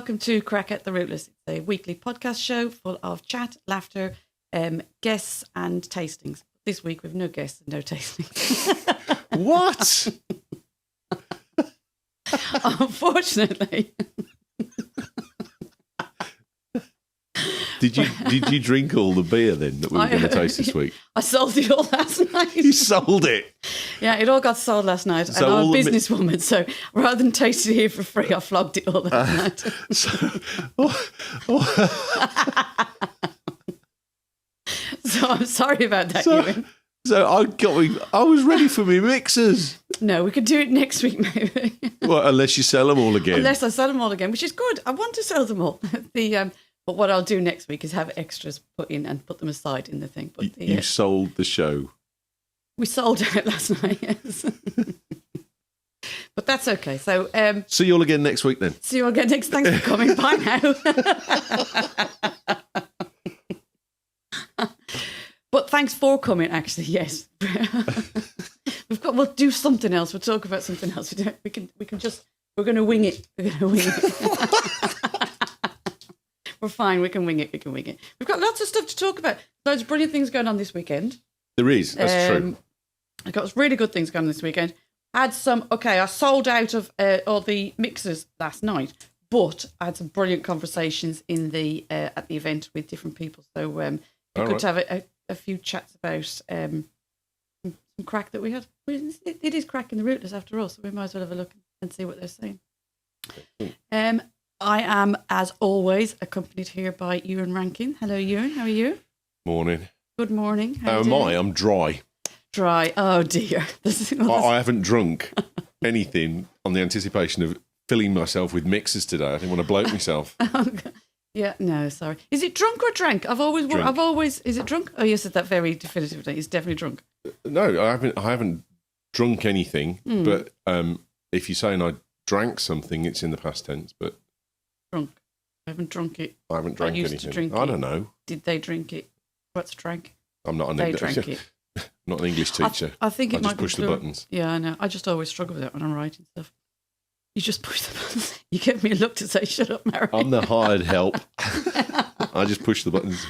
welcome to Craic at the Rootless. It's a weekly podcast show full of chat, laughter, guests and tastings. This week we've no guests and no tastings. What? Unfortunately. Did you drink all the beer then that we were going to taste this week? I sold it all last night. You sold it? Yeah, it all got sold last night. So and I'm a businesswoman, so rather than taste it here for free, I flogged it all last night. So I'm sorry about that, Ewan. So I was ready for me mixers. No, we could do it next week, maybe. Well, unless you sell them all again. Unless I sell them all again, which is good. I want to sell them all. But what I'll do next week is have extras put in and put them aside in the thing. But you sold the show. We sold out last night, yes. But that's okay. So see you all again next week then. See you all again next. Thanks for coming. Bye now. But thanks for coming, actually, yes. We'll do something else. We'll talk about something else. We're going to wing it. We're fine. We can wing it. We've got lots of stuff to talk about. Loads of brilliant things going on this weekend. There is. That's true. I've got really good things going on this weekend. I sold out of all the mixers last night, but I had some brilliant conversations at the event with different people. So good to have a few chats about some crack that we had. It is Craic in the Rootless after all, so we might as well have a look and see what they're saying. I am, as always, accompanied here by Ewan Rankin. Hello, Ewan. How are you? Morning. Good morning. How am I? I'm dry. Dry. Oh, dear. I haven't drunk anything on the anticipation of filling myself with mixers today. I didn't want to bloat myself. Yeah, no, sorry. Is it drunk or drank? Is it drunk? Oh, you said that very definitively. It's definitely drunk. No, I haven't drunk anything, but if you're saying I drank something, it's in the past tense, but... Drunk. I haven't drunk it. I haven't drank anything. To drink I don't know. Did they drink it? What's drank? I'm not an not an English teacher. I think it might just push the buttons. Yeah, I know. I just always struggle with that when I'm writing stuff. You just push the buttons. You give me a look to say, shut up, Mary. I'm the hired help. I just push the buttons.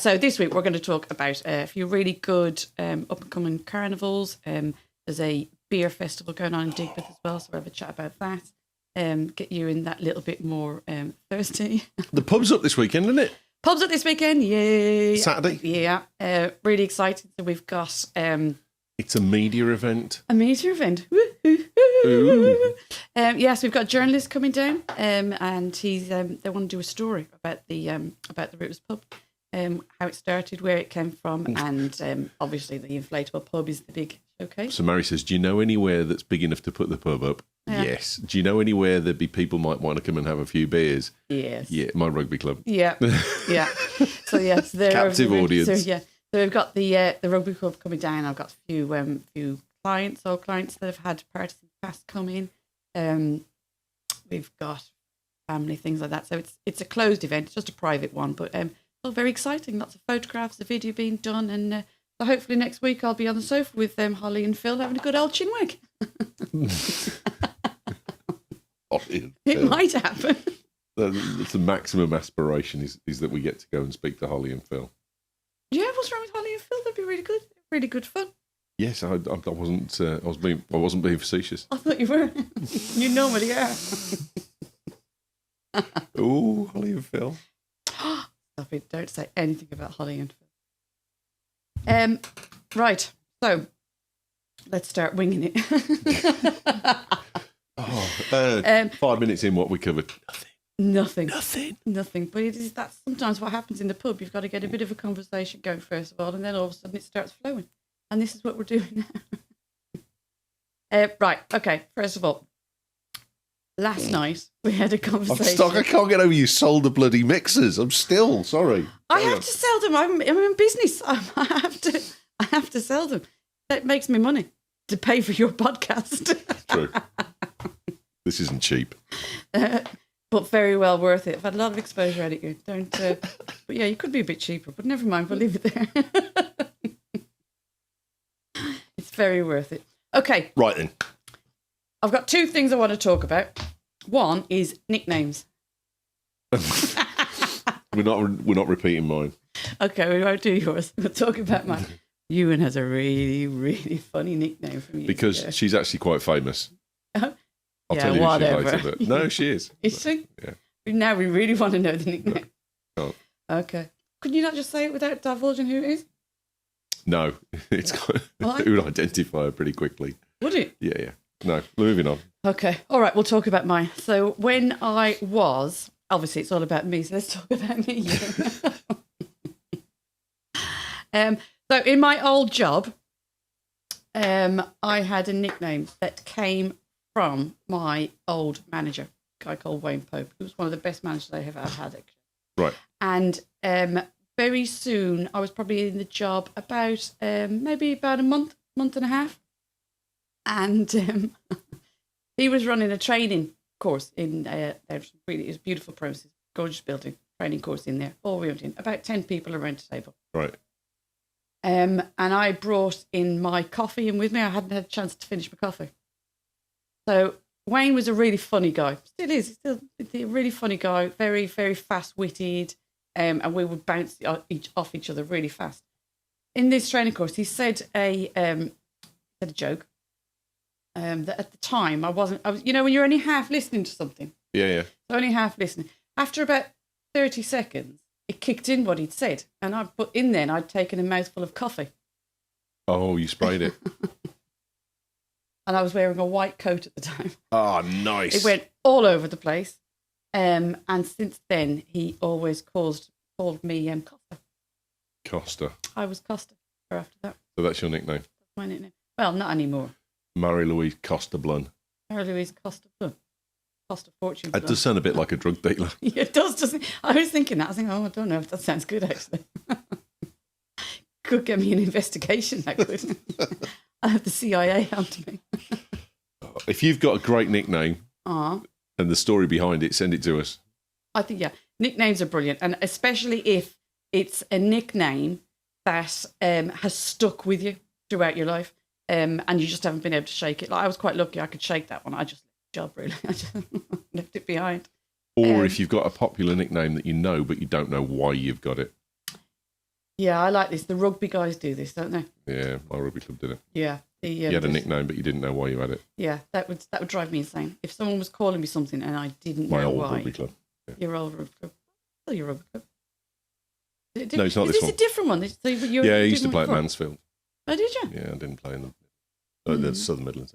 So this week we're going to talk about a few really good up-and-coming carnivals. There's a beer festival going on in Digbeth as well, so we'll have a chat about that. Get you in that little bit more thirsty. The pub's up this weekend, isn't it? Pub's up this weekend, yay. Saturday? Yeah, really excited. So we've got... it's a media event. A media event. Yes, we've got journalists coming down and they want to do a story about the Rootless Pub, how it started, where it came from, and obviously the inflatable pub is the big showcase. So Mary says, do you know anywhere that's big enough to put the pub up? Yeah. Yes. Do you know anywhere there'd be people might want to come and have a few beers? Yes. Yeah, my rugby club. Yeah. Yeah. So yes, they're captive audience. So yeah. So we've got the rugby club coming down. I've got a few clients that have had parties in the past come in. We've got family, things like that. So it's a closed event, it's just a private one, but all very exciting. Lots of photographs, the video being done, and so hopefully next week I'll be on the sofa with Holly and Phil having a good old chinwag. It might happen. That's the maximum aspiration is that we get to go and speak to Holly and Phil. Yeah, what's wrong with Holly and Phil? That'd be really good fun. Yes, I wasn't. I wasn't being facetious. I thought you were. You normally are. Oh, Holly and Phil. Stop it! Don't say anything about Holly and Phil. Right. So let's start winging it. 5 minutes in, what we covered? Nothing. But that's sometimes what happens in the pub. You've got to get a bit of a conversation going first of all, and then all of a sudden it starts flowing. And this is what we're doing now. Right. Okay. First of all, last night we had a conversation. I'm stuck. I can't get over you sold the bloody mixers. I'm still sorry. I have to sell them. I'm in business. I have to sell them. That makes me money to pay for your podcast. True. This isn't cheap. But very well worth it. I've had a lot of exposure at it. You don't. But yeah, you could be a bit cheaper. But never mind. We'll leave it there. It's very worth it. Okay. Right then. I've got two things I want to talk about. One is nicknames. We're not repeating mine. Okay, we won't do yours. We'll talk about mine. Ewan has a really, really funny nickname for me. Because she's actually quite famous. I'll tell you whatever. later. But no, she is. Is she? Yeah. Now we really want to know the nickname. No. Okay. Could you not just say it without divulging who it is? No, it would identify her pretty quickly. Would it? Yeah. No, moving on. Okay. All right, we'll talk about mine. So when I was, obviously it's all about me, so let's talk about me. So in my old job, I had a nickname that came from my old manager, a guy called Wayne Pope, who was one of the best managers I have ever had, actually. Right. And very soon, I was probably in the job about maybe about a month and a half. And he was running a training course in there. It was beautiful premises, gorgeous building, training course in there. All we went in, about 10 people around the table. Right. And I brought in my coffee in with me. I hadn't had a chance to finish my coffee. So Wayne was a really funny guy. Still is. He's still a really funny guy. Very, very fast-witted. And we would bounce off each other really fast. In this training course, he said a joke that at the time I was, when you're only half listening to something. Yeah. So only half listening. After about 30 seconds, it kicked in what he'd said. And I put in then, I'd taken a mouthful of coffee. Oh, you sprayed it. And I was wearing a white coat at the time. Oh, nice. It went all over the place. And since then, he always called me Costa. Costa. I was Costa after that. So that's your nickname? That's my nickname. Well, not anymore. Marie-Louise Costa Blun. Marie-Louise Costa Blun. Costa Fortune. It does sound a bit like a drug dealer. Yeah, it does, doesn't it? I was thinking that. I was thinking, I don't know if that sounds good, actually. Could get me an investigation, that could. I have the CIA after me. If you've got a great nickname and the story behind it, send it to us. I think, nicknames are brilliant. And especially if it's a nickname that has stuck with you throughout your life and you just haven't been able to shake it. Like I was quite lucky I could shake that one. I just left the job, really. I just left it behind. Or if you've got a popular nickname that you know, but you don't know why you've got it. Yeah, I like this. The rugby guys do this, don't they? Yeah, my rugby club did it. Yeah. You had a nickname, but you didn't know why you had it. Yeah, that would drive me insane. If someone was calling me something and I didn't know why. My old rugby club. Yeah. Your old rugby club. Oh, your rugby club. No, it's not this one. Is this a different one? I used to play at Mansfield. Oh, did you? Yeah, I didn't play in the Southern Midlands.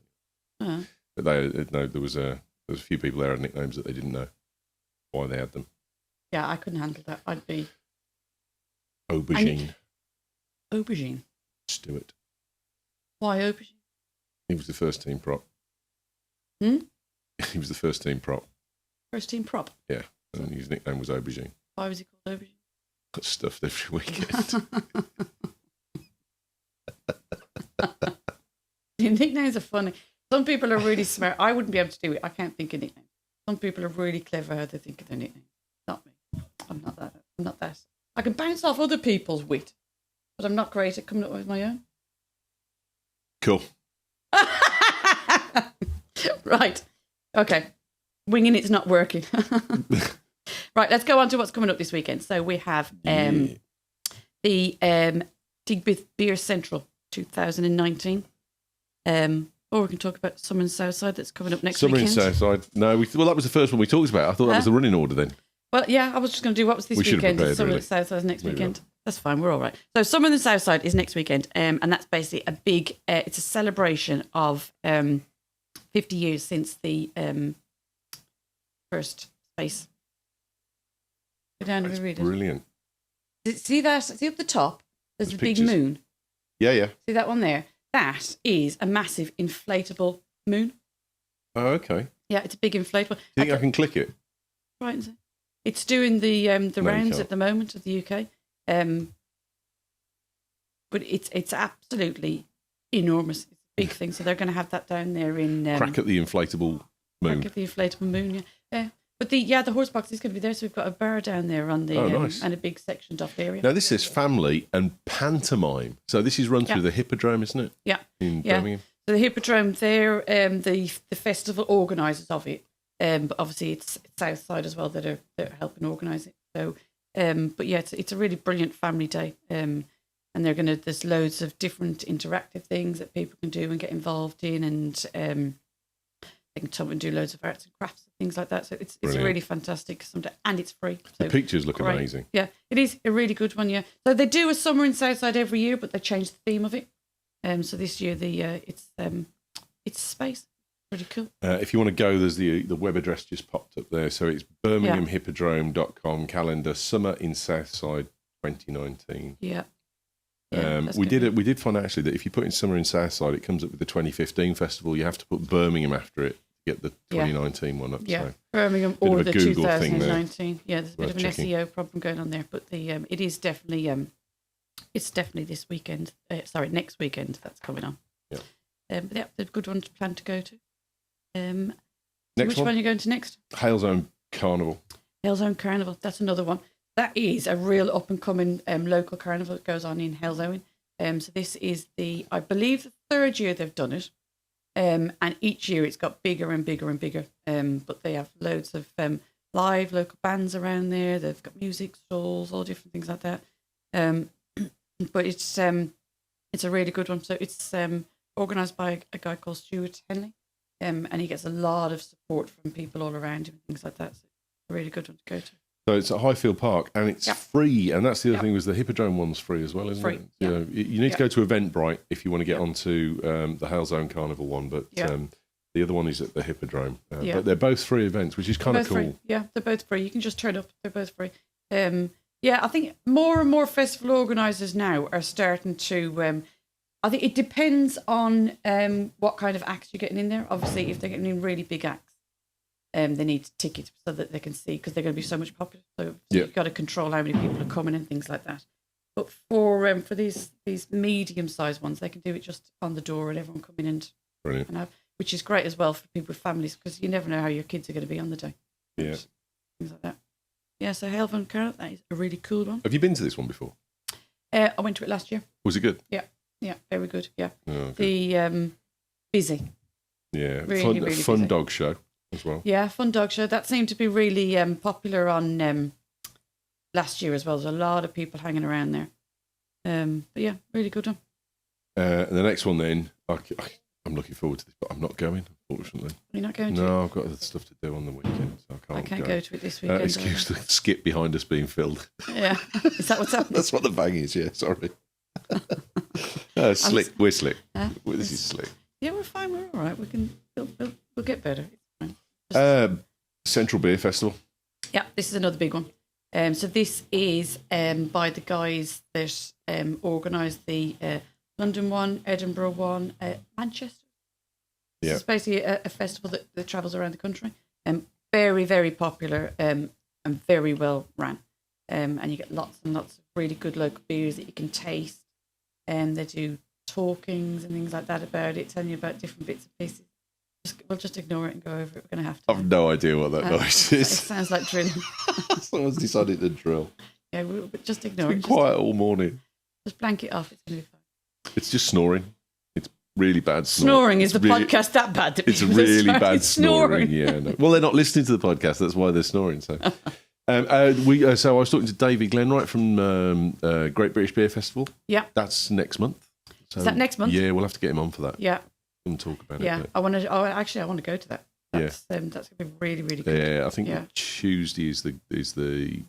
Oh. But there was a few people there had nicknames that they didn't know why they had them. Yeah, I couldn't handle that. I'd be Aubergine. Aubergine. Stewart. Why aubergine? He was the first team prop. He was the first team prop. First team prop? Yeah, and his nickname was Aubergine. Why was he called aubergine? Got stuffed every weekend. Your nicknames are funny. Some people are really smart. I wouldn't be able to do it. I can't think of nicknames. Some people are really clever how they think of their nicknames. Not me. I'm not that. I can bounce off other people's wit, but I'm not great at coming up with my own. Cool. Right. Okay. Winging it's not working. Right, let's go on to what's coming up this weekend. So we have the Digbith Beer Central 2019. Or we can talk about Summer and Southside that's coming up next weekend. Summer and Southside. No, that was the first one we talked about. I thought that was the running order then. Well, yeah, I was just going to do what was this weekend. Summer and Southside is next weekend. That's fine, we're all right. So Summer and Southside is next weekend, and that's basically a big, it's a celebration of 50 years since the first space. Go down and read it. Brilliant. See that? See up the top? There's a big moon. Yeah. See that one there? That is a massive inflatable moon. Oh, okay. Yeah, it's a big inflatable. Do you think I can click it? Right, and see. It's doing the rounds at the moment of the UK. But it's absolutely enormous. It's a big thing. So they're going to have that down there in Craic at the inflatable moon. Craic at the inflatable moon, yeah. But the horse box is going to be there, so we've got a bar down there on the nice. and a big sectioned off area. Now this is family and pantomime. So this is run through the Hippodrome, isn't it? Yeah. In Birmingham. So the Hippodrome there, the festival organisers of it But obviously it's Southside as well that are helping organise it. So, but yeah, it's a really brilliant family day. And there's loads of different interactive things that people can do and get involved in, and they can come and do loads of arts and crafts and things like that. So it's a really fantastic Sunday, and it's free. So the pictures look amazing. Yeah, it is a really good one. Yeah, so they do a summer in Southside every year, but they change the theme of it. So this year it's space. Pretty cool. If you want to go, there's the web address just popped up there. So it's birminghamhippodrome.com calendar summer in Southside 2019. Yeah. We did find out actually that if you put in summer in Southside, it comes up with the 2015 festival. You have to put Birmingham after it to get the 2019 one up. Yeah, so Birmingham or the Google 2019. Yeah, there's a bit of an checking. SEO problem going on there, but it is definitely it's definitely this weekend. Next weekend that's coming on. Yeah. But yeah, they're good one to plan to go to. Which one are you going to next? Halezone Carnival. Halezone Carnival. That's another one. That is a real up and coming local carnival that goes on in Halezone. So this is I believe the third year they've done it. And each year it's got bigger and bigger and bigger. But they have loads of live local bands around there. They've got music stalls, all different things like that. But it's a really good one. So it's organised by a guy called Stuart Henley. And he gets a lot of support from people all around him and things like that. So it's a really good one to go to. So it's at Highfield Park and it's free. And that's the other thing was the Hippodrome one's free as well, isn't it? Yeah. You need to go to Eventbrite if you want to get onto the Halezone Carnival one. But the other one is at the Hippodrome. But they're both free events, which is kind of cool. Free. Yeah, they're both free. You can just turn up. They're both free. I think more and more festival organisers now are starting to... I think it depends on what kind of acts you're getting in there. Obviously, if they're getting in really big acts, they need tickets so that they can see, because they're going to be so much popular. So you've got to control how many people are coming and things like that. But for these medium-sized ones, they can do it just on the door and everyone come in and have, which is great as well for people with families, because you never know how your kids are going to be on the day. Yeah. Things like that. Yeah, so Halezone Carnival, that is a really cool one. Have you been to this one before? I went to it last year. Was it good? Yeah, very good. Yeah, okay. Busy. Yeah, really fun busy. dog show as well. Yeah, fun dog show. That seemed to be really popular on last year as well. There's a lot of people hanging around there. But yeah, really good one. And the next one then, I'm looking forward to this, but I'm not going, unfortunately. You're not going to? No, I've got other stuff to do on the weekend, so I can't go to it this weekend. Excuse the skip behind us being filled. Yeah, is that what's happening? That's what the bang is, yeah, sorry. Slick. We're slick. This is slick. Yeah, we're fine. We're all right. We'll get better. It's fine. Central Beer Festival. Yeah, this is another big one. So this is by the guys that organised the London one, Edinburgh one, Manchester. Yeah. It's basically a festival that travels around the country. Very, very popular and very well run. And you get lots and lots of really good local beers that you can taste. And they do talkings and things like that about it, telling you about different bits and pieces. We'll just ignore it and go over it. We're going to have to. I've no idea what that noise It is. sounds like drilling. Someone's decided to drill. Yeah, we'll just ignore It's it. been quiet all morning. Just blank it off. It's going to be fine. It's just snoring. It's really bad Snoring is the really, podcast that bad? That it's people really are bad snoring. Yeah. No. Well, they're not listening to the podcast. That's why they're snoring. So, so I was talking to David Glenwright from Great British Beer Festival. Yeah, that's next month. So, is that next month? Yeah, we'll have to get him on for that. Yeah, and talk about it. Yeah, I want to. I want to go to that. That's going to be really, really good. Yeah, I think Tuesday is the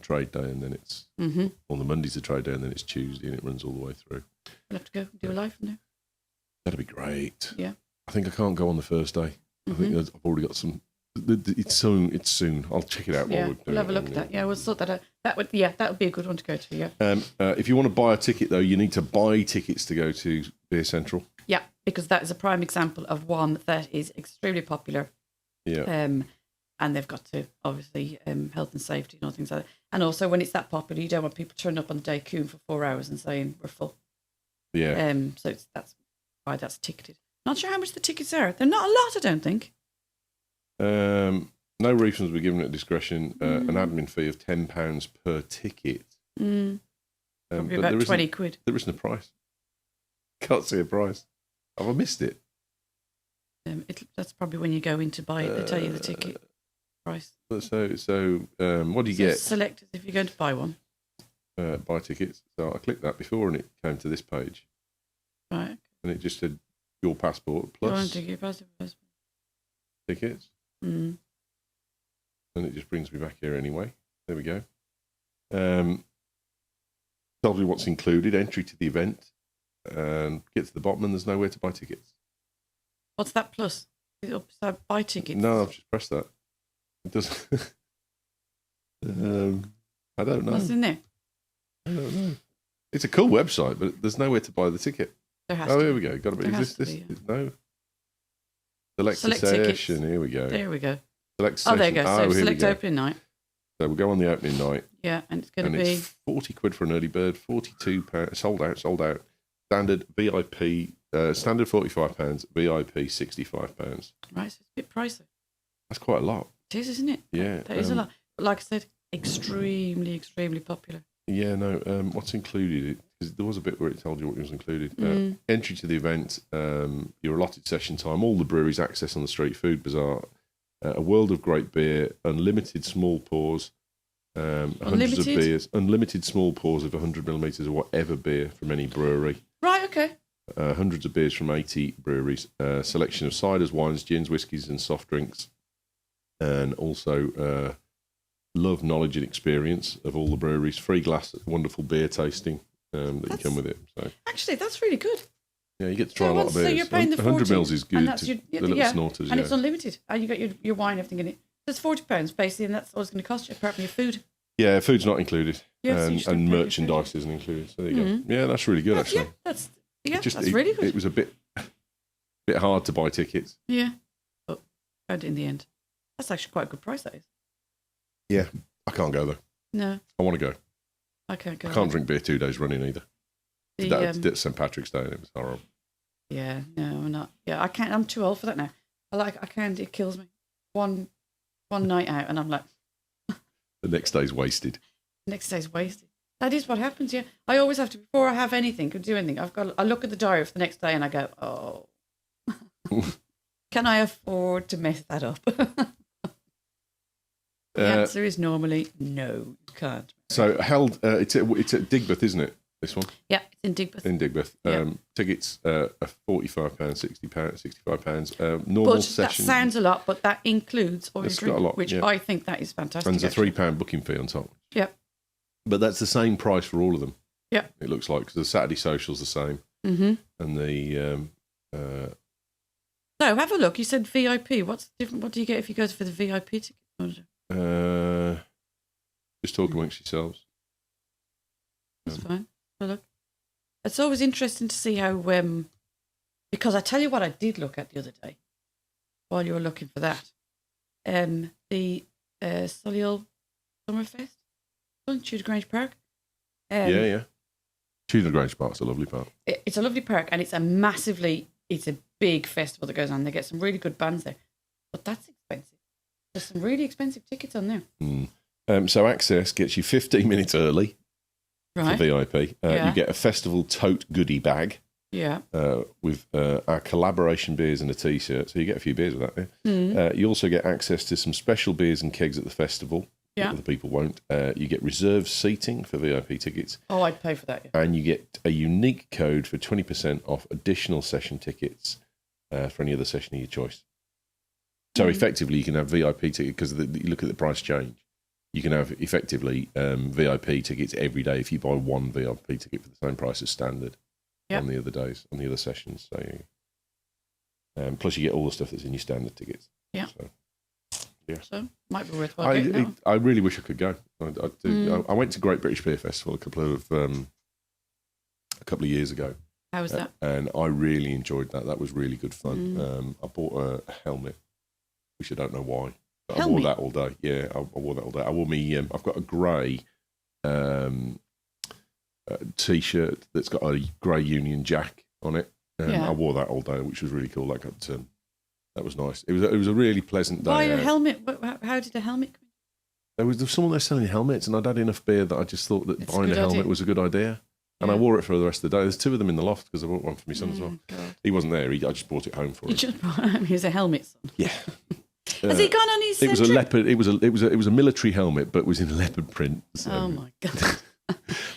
trade day, and then it's on the Monday's the trade day, and then it's Tuesday, and it runs all the way through. We'll have to go and do a live from there. That'd be great. Yeah, I think I can't go on the first day. I think I've already got some. It's soon. It's soon. I'll check it out. Yeah, we'll have a look at that. Yeah, we'll sort that out. That would be a good one to go to. Yeah. If you want to buy a ticket though, you need to buy tickets to go to Beer Central. Yeah, because that is a prime example of one that is extremely popular. Yeah. And they've got to obviously health and safety and all things like that. And also when it's that popular, you don't want people turning up on the day queuing for 4 hours and saying we're full. Yeah. So that's why that's ticketed. Not sure how much the tickets are. They're not a lot, I don't think. No refunds were given at discretion. An admin fee of £10 per ticket. Probably about 20 quid. There isn't a price. Can't see a price. Have I missed it? That's probably when you go in to buy it. They tell you the ticket price. So what do you get? Select if you're going to buy one. Buy tickets. So I clicked that before, and it came to this page, Right. and it just said your passport plus tickets, Mm. and it just brings me back here anyway. There we go. Tells me what's included, entry to the event, and get to the bottom, and there's nowhere to buy tickets. What's that plus? Is it upside buy tickets? No, I've just pressed that. It doesn't. I don't know. What's in there? I don't know. It's a cool website, but there's nowhere to buy the ticket. There has Oh, to here be. we go. Got to be. There Is this? has to be, No. Select Select session. tickets. Here we go. There we go. Select session. Oh, there you go. So here we select go. opening night. So we'll go on the opening night. Yeah, and it's going to And be it's 40 quid for an early bird, £42, sold out. Standard VIP, standard £45, VIP £65. right. So it's a bit pricey. That's quite a lot. It is, isn't it? Yeah. That is a lot. But like I said, extremely popular. Yeah, no, what's included? Because there was a bit where it told you what was included. Entry to the event, your allotted session time, all the breweries, access on the street, food bazaar, a world of great beer, unlimited small pours, hundreds of beers, unlimited small pours of 100 millimetres of whatever beer from any brewery. Right, okay. Hundreds of beers from 80 breweries, selection of ciders, wines, gins, whiskies, and soft drinks, and also love, knowledge, and experience of all the breweries. Free glass, wonderful beer tasting that you come with it. So actually, that's really good. yeah, you get to try a lot of beers. So you're paying the 100 40, mils is good. and that's The your, little yeah, snorters, and yeah. it's unlimited. And you got your wine, everything in it. So it's £40 basically, and that's all it's going to cost you apart from your food. Yeah, food's not included, Yes, you should and have paid merchandise isn't included. So there you go. Yeah, that's really good actually. Yeah, that's It really good. It was a bit hard to buy tickets. Yeah, but found it in the end. That's actually quite a good price. That is. Yeah, I can't go though. No, I want to go. I can't go. I can't drink beer 2 days running either. That's St Patrick's Day, and it was horrible. Yeah, no, I'm not. Yeah, I can't. I'm too old for that now. I can't. It kills me. One night out, and I'm like, The next day's wasted. next day's wasted. That is what happens. Yeah, I always have to before I have anything, could do anything. I look at the diary for the next day, and I go, oh, can I afford to mess that up? The answer is normally no, you can't. So held. It's at Digbeth, isn't it? This one Yeah, it's in Digbeth. in Digbeth. Yeah. Tickets are £45, £65. Normal But session. that sounds a lot, but that includes all your It's got drink, a lot, which yeah. I think that is fantastic. and there's a actually. £3 booking fee on top. Yep. But that's the same price for all of them. Yep. It looks like, because the Saturday social's the same, Mm-hmm. and the So have a look. You said VIP. What's different? What do you get if you go for the VIP ticket? just talk amongst yourselves. That's fine. Have a look. It's always interesting to see how, because I tell you what I did look at the other day while you were looking for that. The Solihull Summerfest on Tudor Grange Park. Yeah. Tudor Grange Park's a lovely park. It's a lovely park, and it's a big festival that goes on. They get some really good bands there, but that's expensive. There's some really expensive tickets on there. So access gets you 15 minutes early Right. for VIP. Yeah. You get a festival tote goodie bag Yeah. with our collaboration beers and a T-shirt. So you get a few beers with that. Yeah? Mm. You also get access to some special beers and kegs at the festival. Yeah. That other people won't. You get reserved seating for VIP tickets. Oh, I'd pay for that. Yeah. And you get a unique code for 20% off additional session tickets for any other session of your choice. So effectively, you can have VIP tickets because you look at the price change. You can have effectively VIP tickets every day if you buy one VIP ticket for the same price as standard on the other days, on the other sessions. So, plus you get all the stuff that's in your standard tickets. Yeah. So, yeah. So might be worthwhile getting that one. I really wish I could go. I went to Great British Beer Festival a couple of years ago. How was that? And I really enjoyed that. That was really good fun. I bought a helmet, which I don't know why. But I wore that all day. Yeah, I wore that all day. I wore me. I've got a grey T-shirt that's got a grey Union Jack on it. I wore that all day, which was really cool. That was nice. It was a really pleasant day. Why a helmet? How did the helmet come in? There was someone there selling helmets, and I'd had enough beer that I just thought that buying a helmet was a good idea. And I wore it for the rest of the day. There's 2 of them in the loft because I bought one for my son as well. God. He wasn't there. I just brought it home for him. You just brought him. He was a helmet, son. Yeah. Has he gone on his? It was a leopard. It was a military helmet, but it was in leopard print. So. Oh my God.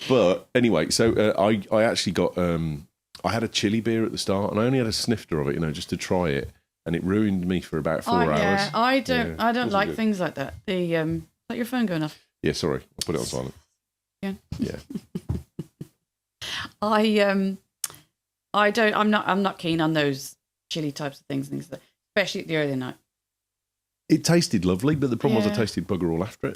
But anyway, so I actually got I had a chili beer at the start, and I only had a snifter of it, just to try it, and it ruined me for about 4 hours. Yeah, I don't like good. things like that. The is that your phone going off? Yeah, sorry, I'll put it on silent. Yeah. Yeah. I'm not keen on those chili types of things, especially at the early night. It tasted lovely, but the problem was I tasted bugger all after it.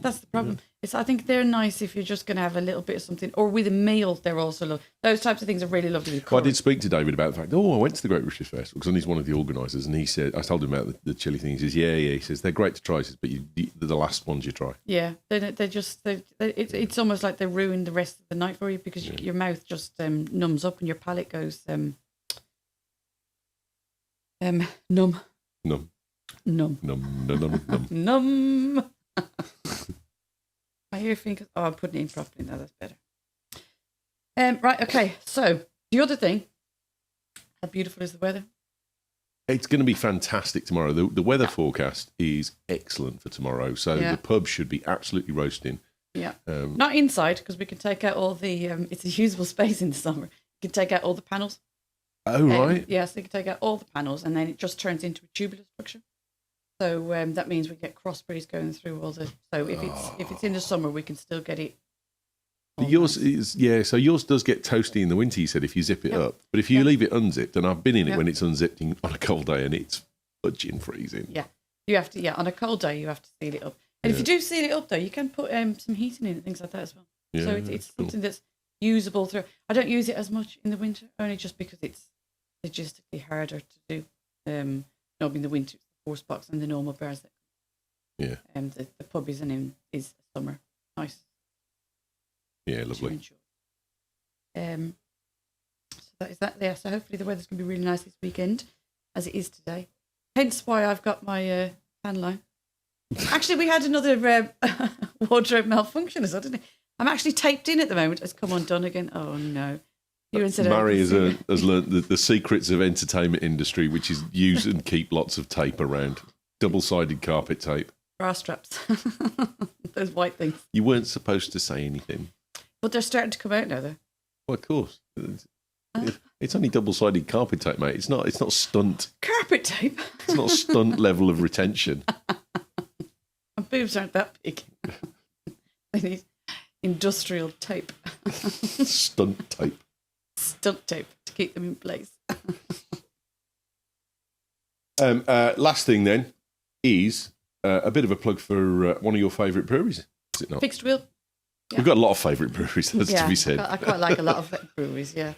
That's the problem. I think they're nice if you're just going to have a little bit of something, or with a meal. They're also lovely. Those types of things are really lovely. Well, I did speak to David about the fact. I went to the Great British Festival because he's one of the organisers, and he said I told him about the chili thing. He says, yeah. He says they're great to try, but they're the last ones you try. Yeah, it's almost like they ruin the rest of the night for you because your mouth just numbs up and your palate goes numb. Numb. My ear fingers. Oh, I'm putting it in properly now. That's better. Right. Okay. So the other thing. How beautiful is the weather? It's going to be fantastic tomorrow. The weather forecast is excellent for tomorrow. So the pub should be absolutely roasting. Yeah. Not inside because we can take out all the. It's a usable space in the summer. You can take out all the panels. Oh right. Yeah. So you can take out all the panels, and then it just turns into a tubular structure. So that means we get cross breeze going through all the. So if it's in the summer, we can still get it. Yours is So yours does get toasty in the winter. You said if you zip it up, but if you leave it unzipped, and I've been in it when it's unzipped on a cold day, and it's fudging freezing. Yeah, you have to. Yeah, on a cold day, you have to seal it up. And if you do seal it up, though, you can put some heating in it and things like that as well. Yeah, so it's something that's usable through. I don't use it as much in the winter, only just because it's logistically harder to do. In the winter. 4 spots and the normal bars that the pub is is summer nice. Yeah, lovely. So that is that there. So hopefully the weather's gonna be really nice this weekend, as it is today. Hence why I've got my fan line. Actually, we had another wardrobe malfunction as well, didn't it? I'm actually taped in at the moment. It's come undone again. Oh no. Mary has learned the secrets of entertainment industry, which is use and keep lots of tape around. Double-sided carpet tape. Bra straps. Those white things. You weren't supposed to say anything. But they're starting to come out now, though. Well, of course. It's only double-sided carpet tape, mate. It's not stunt. Carpet tape? It's not stunt level of retention. My boobs aren't that big. They need industrial tape. Stunt tape. Stunt tape to keep them in place. Last thing then is a bit of a plug for one of your favourite breweries, is it not? Fixed Wheel. Yeah. We've got a lot of favourite breweries, that's to be said. I quite like a lot of breweries, yeah.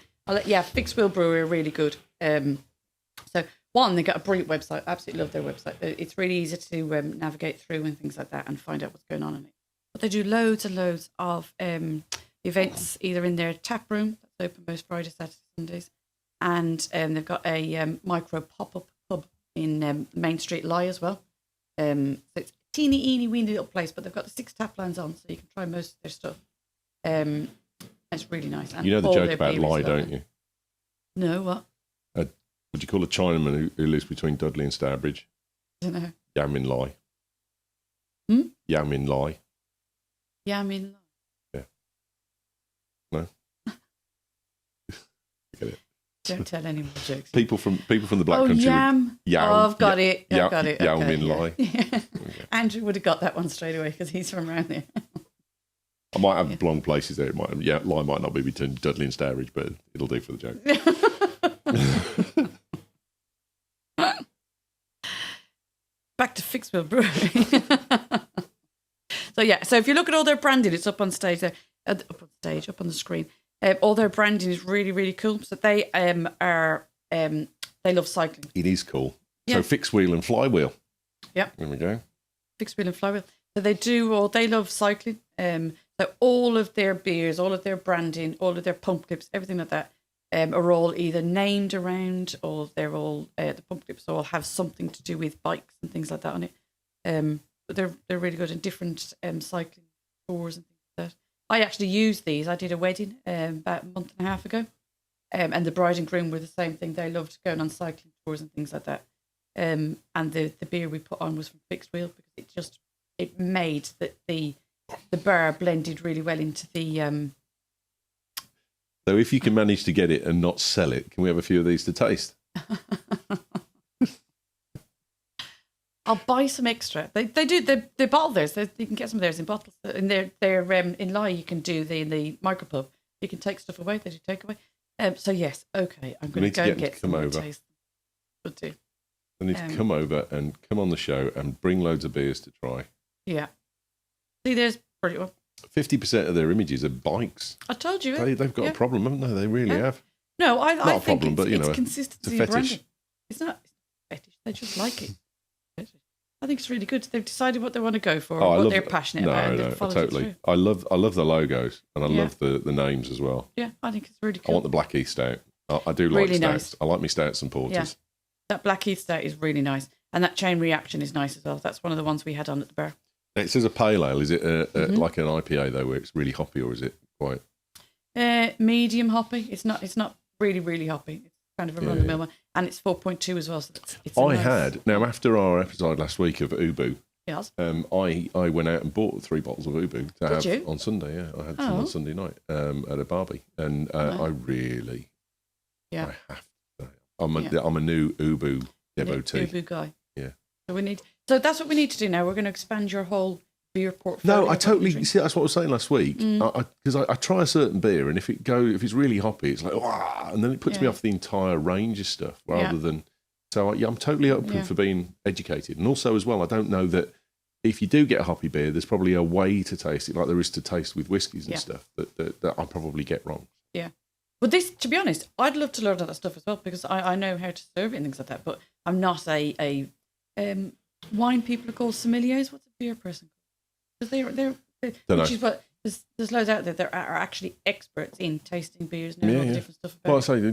Fixed Wheel Brewery are really good. So, one, they got a brilliant website. Absolutely love their website. It's really easy to navigate through and things like that and find out what's going on in it. But they do loads and loads of events, either in their tap room, that's open most Fridays, Saturdays, Sundays, and they've got a micro pop-up pub in Main Street, Lye as well. So it's a teeny, weeny little place, but they've got the 6 tap lines on, so you can try most of their stuff. It's really nice. And you know the joke about Lye, don't you? No, what? Would you call a Chinaman who lives between Dudley and Stourbridge? I don't know. Yamin Lai. Yamin Lai. Yamin Lai. Yeah. No. Get it. Don't tell any more jokes. People from the Black Country. Yam. I've got it. I've got it. Yamin Lai. Yeah. Okay. Andrew would have got that one straight away because he's from around there. I might have belong places there. Lye might not be between Dudley and Stourbridge, but it'll do for the joke. Back to Fixed Wheel Brewery. So if you look at all their branding, it's up on stage there, up on the screen. All their branding is really, really cool. So they they love cycling. It is cool. Yeah. So Fixed Wheel and Flywheel. Yeah. There we go. Fixed Wheel and Flywheel. So they love cycling. So all of their beers, all of their branding, all of their pump clips, everything like that, are all either named around or they're all the pump clips all have something to do with bikes and things like that on it. But they're really good in different cycling tours and things like that. I actually used these. I did a wedding about a month and a half ago, and the bride and groom were the same thing. They loved going on cycling tours and things like that. And the beer we put on was from Fixed Wheel because it made the bar blended really well into the. So if you can manage to get it and not sell it, can we have a few of these to taste? I'll buy some extra. They bottle theirs. You can get some of theirs in bottles. And they're in Lye. You can do in the micropub. You can take stuff away. They do takeaway. So yes, okay. I'm going to go and get some over. Taste. We'll do. They need to come over and come on the show and bring loads of beers to try. Yeah. See, there's pretty well. 50% of their images are bikes. I told you. They've got a problem, haven't they? They really have. No, I think a problem, but it's consistency it's a fetish. Branding. It's not a fetish. They just like it. I think it's really good. They've decided what they want to go for, what they're passionate about. No, totally. I love the logos and I love the names as well. Yeah, I think it's really cool. I want the Black Heath Stout. I do like really stouts. Nice. I like me stouts and porters. Yeah. That Black Heath Stout is really nice. And that Chain Reaction is nice as well. That's one of the ones we had on at the bar. It says a pale ale. Is it like an IPA though, where it's really hoppy, or is it quite medium hoppy? It's not really, really hoppy. It's kind of a run of the mill one, and it's 4.2 as well. So it's had now after our episode last week of Ubu. Yes. I went out and bought 3 bottles of Ubu to have you? on Sunday. Yeah, I had some on Sunday night at a barbie, and I really, I have to say, I'm a new Ubu devotee. Ubu guy. Yeah. So that's what we need to do now. We're going to expand your whole beer portfolio. No, I totally see. That's what I was saying last week. Because I try a certain beer, and if it's really hoppy, it's like and then it puts me off the entire range of stuff rather than. So I'm totally open for being educated, and also as well, I don't know that if you do get a hoppy beer, there's probably a way to taste it, like there is to taste with whiskies and stuff that I probably get wrong. Yeah. Well, to be honest, I'd love to learn all that stuff as well because I know how to serve it and things like that. But I'm not a wine people are called sommeliers. What's a beer person called? Because they're which is what there's loads out there that are actually experts in tasting beers and all the different stuff about. Well, I say the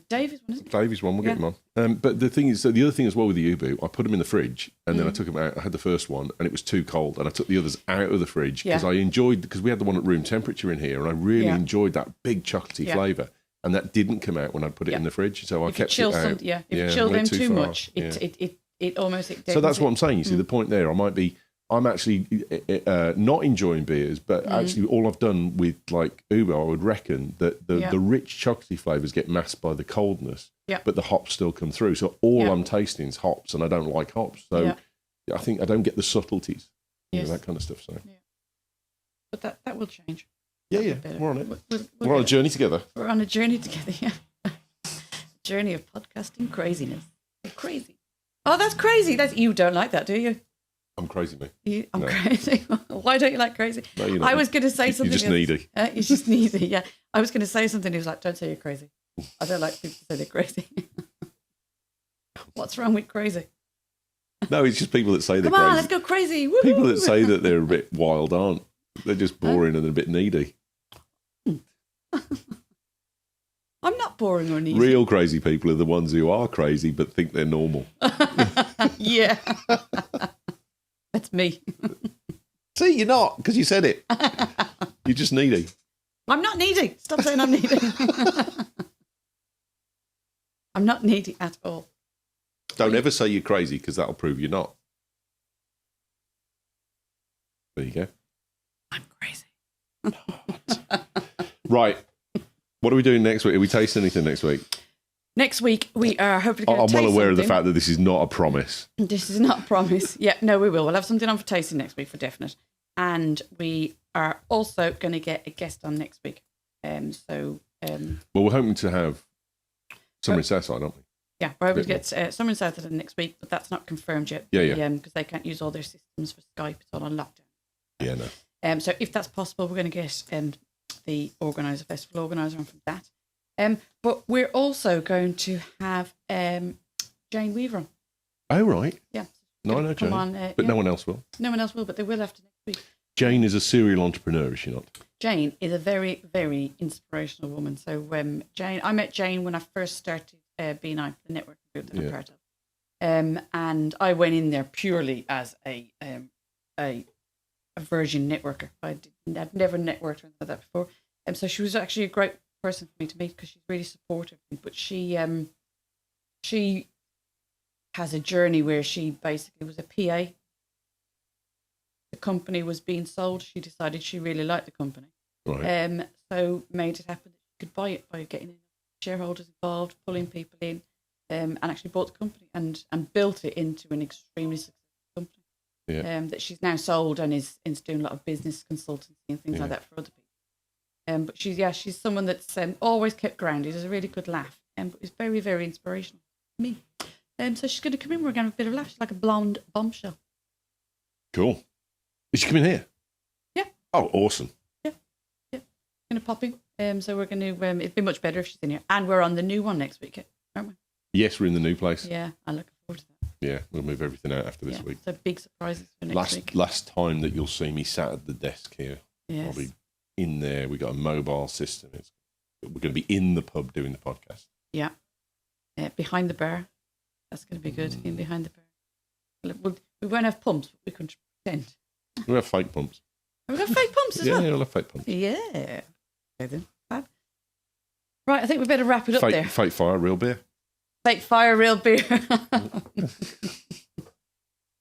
Davies one, isn't it? Davies one, we'll get them on. But the thing is, the other thing as well with the Ubu, I put them in the fridge and then I took them out. I had the first one and it was too cold, and I took the others out of the fridge because because we had the one at room temperature in here, and I really enjoyed that big chocolatey flavour. And that didn't come out when I put it in the fridge, so I kept it out. If you chill them too much, it almost. So that's what I'm saying. You see the point there. I'm actually not enjoying beers, but actually all I've done with like Uber, I would reckon that the rich chocolatey flavours get masked by the coldness, but the hops still come through. So all I'm tasting is hops, and I don't like hops. So I think I don't get the subtleties, that kind of stuff. So, but that will change. Yeah, we're on it. We're on a journey together. We're on a journey together, journey of podcasting craziness. You're crazy. Oh, that's crazy. You don't like that, do you? I'm crazy, mate. I'm crazy. Why don't you like crazy? No, you're not. I was going to say something. You're just needy. You're just needy, yeah. I was going to say something. He was like, don't say you're crazy. I don't like people to say they're crazy. What's wrong with crazy? No, it's just people that say they're crazy. Come on, let's go crazy. Woo-hoo. People that say that they're a bit wild aren't. They're just boring and they're a bit needy. I'm not boring or needy. Real crazy people are the ones who are crazy but think they're normal. Yeah. That's me. See, you're not, because you said it. You're just needy. I'm not needy. Stop saying I'm needy. I'm not needy at all. Don't ever say you're crazy, because that'll prove you're not. There you go. I'm crazy. Right. What are we doing next week? Are we tasting anything next week? Next week, we are hopefully going to taste I'm well aware something. of the fact that this is not a promise. This is not a promise. Yeah, no, we will. We'll have something on for tasting next week for definite. And we are also going to get a guest on next week. Well, we're hoping to have Summer in Southside, aren't we? Yeah, we're hoping to get Summer in Southside next week, but that's not confirmed yet. Yeah. Because they can't use all their systems for Skype. It's all on lockdown. Yeah, no. So if that's possible, we're going to get the festival organiser on from that. But we're also going to have Jane Weaver on. Oh, right. Yeah. No, I know Jane. But no one else will. No one else will, but they will after next week. Jane is a serial entrepreneur, is she not? Jane is a very, very inspirational woman. So I met Jane when I first started BNI, the networking group that I'm part of. And I went in there purely as a a Virgin networker. I'd never networked like that before. So she was actually a great person for me to meet because she's really supportive. But she has a journey where she basically was a PA. The company was being sold. She decided she really liked the company. Right. So made it happen that she could buy it by getting shareholders involved, pulling people in, and actually bought the company and built it into an extremely successful company. Yeah. That she's now sold and is doing a lot of business consultancy and things like that for other people. But she's someone that's always kept grounded, has a really good laugh, but is very, very inspirational to me. So she's going to come in, we're going to have a bit of a laugh. She's like a blonde bombshell. Cool. Is she coming here? Yeah. Oh, awesome. Yeah. Going to pop in. So we're going to, it'd be much better if she's in here. And we're on the new one next week, aren't we? Yes, we're in the new place. Yeah, I'm looking forward to that. Yeah, we'll move everything out after this week. So big surprises for next week. Last time that you'll see me sat at the desk here. Yes. I'll be in there. We got a mobile system. We're going to be in the pub doing the podcast. Yeah. Behind the bar. That's going to be good. In behind the bar. We won't have pumps, but we can pretend. We'll have fake pumps. We've got fake pumps as well. Yeah, we'll have fake pumps. Yeah. Okay then. Fab. Right, I think we better wrap it up there. Fake fire, real beer. Fake fire, real beer.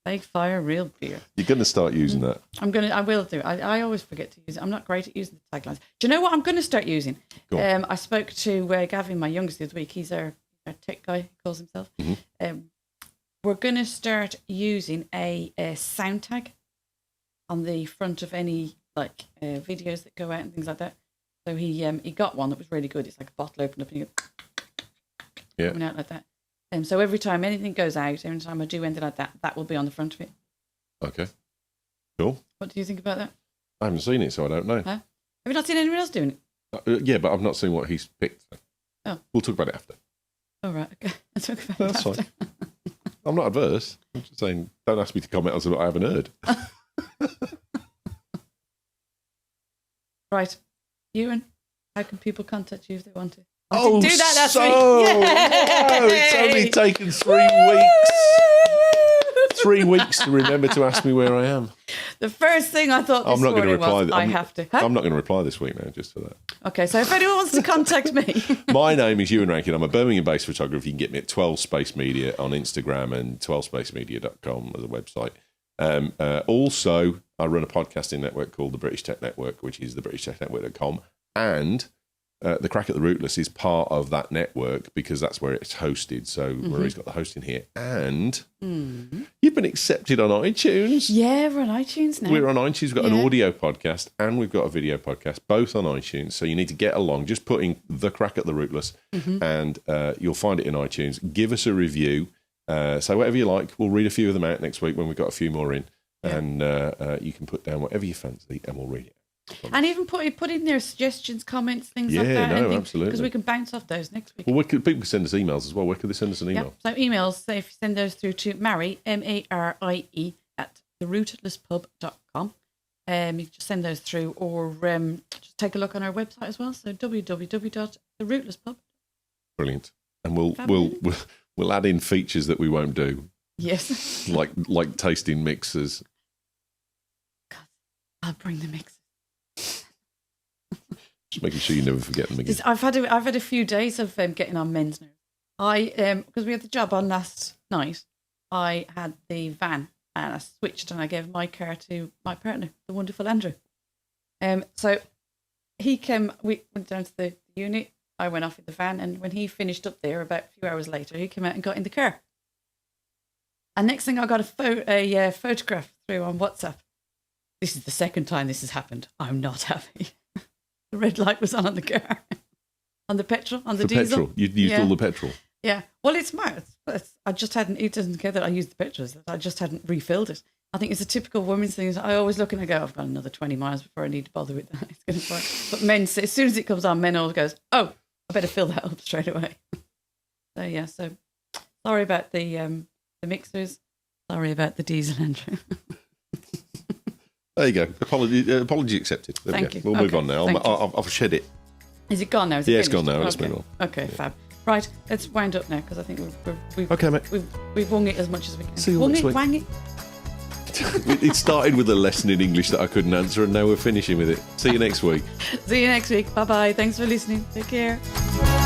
Fake fire, real beer. You're going to start using that. I will do. I always forget to use it. I'm not great at using the taglines. Do you know what I'm going to start using? Go on. I spoke to Gavin, my youngest, the other week. He's our tech guy, he calls himself. Mm-hmm. We're going to start using a sound tag on the front of any videos that go out and things like that. So he got one that was really good. It's like a bottle opened up and you go coming out like that. So every time anything goes out, every time I do anything like that, that will be on the front of it. Okay. Cool. What do you think about that? I haven't seen it, so I don't know. Huh? Have you not seen anyone else doing it? Yeah, but I've not seen what he's picked. So. Oh. We'll talk about it after. Oh, right. Okay. I'll talk about That's it after. fine. I'm not adverse. I'm just saying, don't ask me to comment on something I haven't heard. Right. Ewan, how can people contact you if they want to? Oh, do that last week. Wow, it's only taken 3 weeks. 3 weeks to remember to ask me where I am. The first thing I thought this I'm not going to reply. was, I have to. Huh? I'm not going to reply this week now, just for that. Okay, so if anyone wants to contact me. My name is Ewan Rankin. I'm a Birmingham-based photographer. You can get me at 12 Space Media on Instagram and 12spacemedia.com as a website. Also, I run a podcasting network called the British Tech Network, which is thebritishtechnetwork.com. And the Craic at the Rootless is part of that network because that's where it's hosted. So Marie's got the hosting here. And you've been accepted on iTunes. Yeah, we're on iTunes now. We're on iTunes. We've got an audio podcast and we've got a video podcast, both on iTunes. So you need to get along. Just put in the Craic at the Rootless and you'll find it in iTunes. Give us a review. Say whatever you like. We'll read a few of them out next week when we've got a few more in. Yeah. And you can put down whatever you fancy and we'll read it. And even put in their suggestions, comments, things like that. Yeah, no, absolutely. Because we can bounce off those next week. Well, people can send us emails as well. Where could they send us an email? So emails, so if you send those through to Marie, Marie, at therootlesspub.com. You can just send those through or just take a look on our website as well. So www.therootlesspub. Brilliant. And we'll add in features that we won't do. Yes. like tasting mixers. God, I'll bring the mixers. Just making sure you never forget them again. I've had a few days of getting on men's nerves. Because we had the job on last night, I had the van and I switched and I gave my car to my partner, the wonderful Andrew. So he came. We went down to the unit. I went off in the van, and when he finished up there, about a few hours later, he came out and got in the car. And next thing, I got a photograph through on WhatsApp. This is the second time this has happened. I'm not happy. The red light was on the car, on the petrol, on the diesel. Petrol. You used all the petrol. Yeah. Well, it's mad. I just hadn't. It doesn't care that I used the petrol. I just hadn't refilled it. I think it's a typical woman's thing. I always look and I go, I've got another 20 miles before I need to bother with that. It's going to fly. But men, as soon as it comes on, men always goes, oh, I better fill that up straight away. So yeah. So sorry about the mixers. Sorry about the diesel, Andrew. There you go. Apology accepted. There Thank we you. go. We'll move on now. I'll shed it. Is it gone now? It's gone now. Let's move on. Okay, fab. Right, let's wind up now because I think we've okay, mate. We've wung it as much as we can. See you next week. Wang it. It started with a lesson in English that I couldn't answer, and now we're finishing with it. See you next week. See you next week. Bye bye. Thanks for listening. Take care.